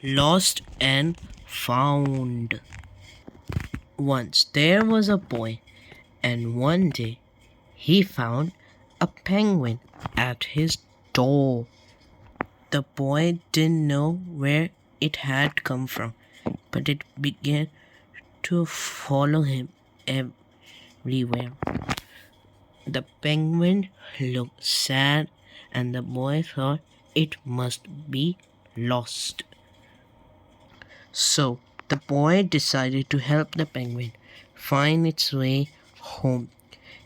Lost and found. Once there was a boy, and one day he found a penguin at his door. The boy didn't know where it had come from, but it began to follow him everywhere. The penguin looked sad, and the boy thought it must be lost. So the boy decided to help the penguin find its way home.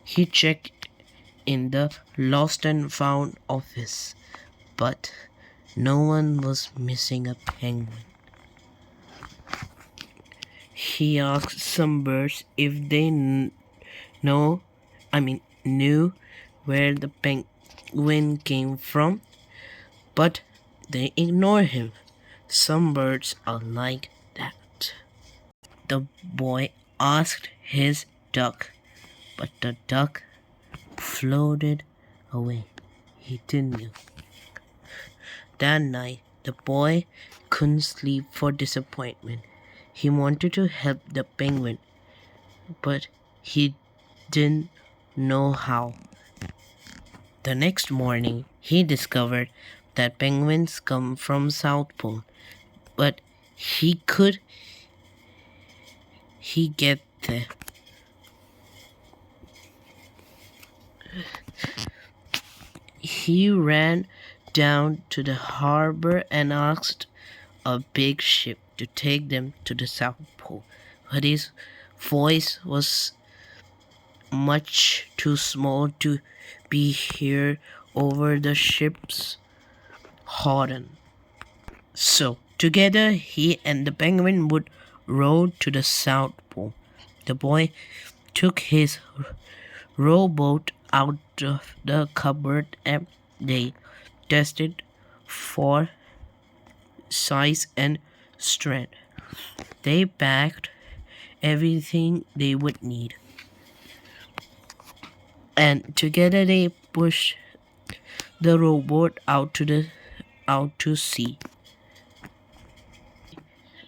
He checked in the lost and found office, but no one was missing a penguin. He asked some birds if they knew where the penguin came from, but they ignored him. Some birds are like that. The boy asked his duck, but the duck floated away. He didn't know. That night, the boy couldn't sleep for disappointment. He wanted to help the penguin, but he didn't know how. The next morning, he discovered that penguins come from South Pole, but could he get there? He ran down to the harbor and asked a big ship to take them to the South Pole, but his voice was much too small to be heard over the ship's horn. So together he and the penguin would row to the South Pole. The boy took his rowboat out of the cupboard and they tested for size and strength. They packed everything they would need, and together they pushed the rowboat out to sea.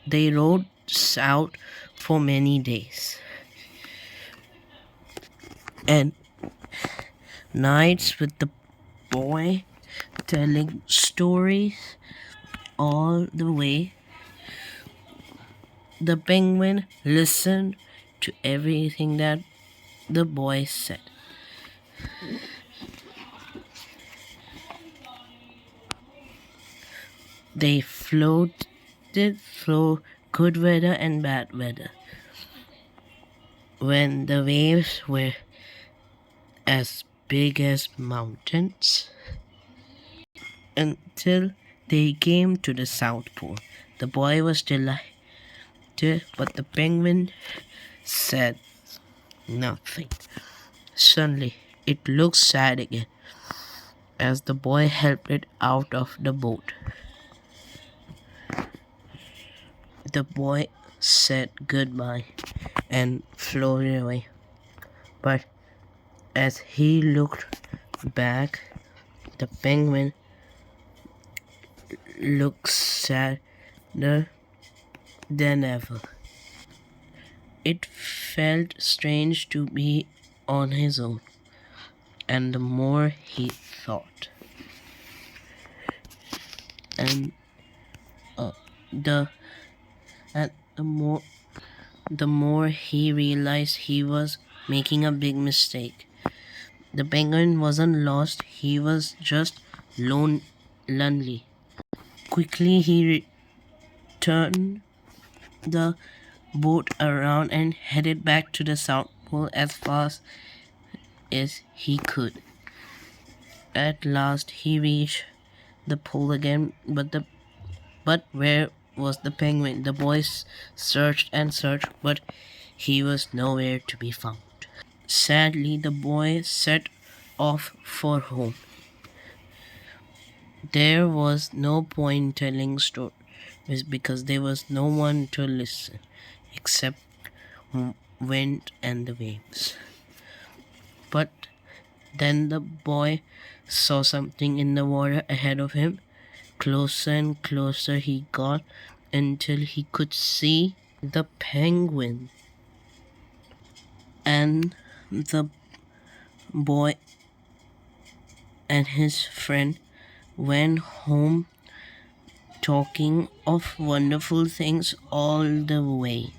They rowed south for many days and nights with the boy telling stories all the way. The penguin listened to everything that the boy said. They floated through good weather and bad weather. When the waves were as big as mountains, until they came to the South Pole. The boy was delighted, but the penguin said nothing. Suddenly, it looked sad again as the boy helped it out of the boat. The boy said goodbye and floated away. But as he looked back, the penguin looked sadder than ever. It felt strange to be on his own, and the more he thought, and the more he realized he was making a big mistake. The penguin wasn't lost; he was just lonely. Quickly, he turned the boat around and headed back to the South Pole as fast as he could. At last, he reached the pole again, but where was the penguin? The boys searched and searched, but he was nowhere to be found. Sadly, the boy set off for home. There was no point telling stories because there was no one to listen except wind and the waves. But then the boy saw something in the water ahead of him. Closer and closer he got until he could see the penguin. And the boy and his friend went home talking of wonderful things all the way.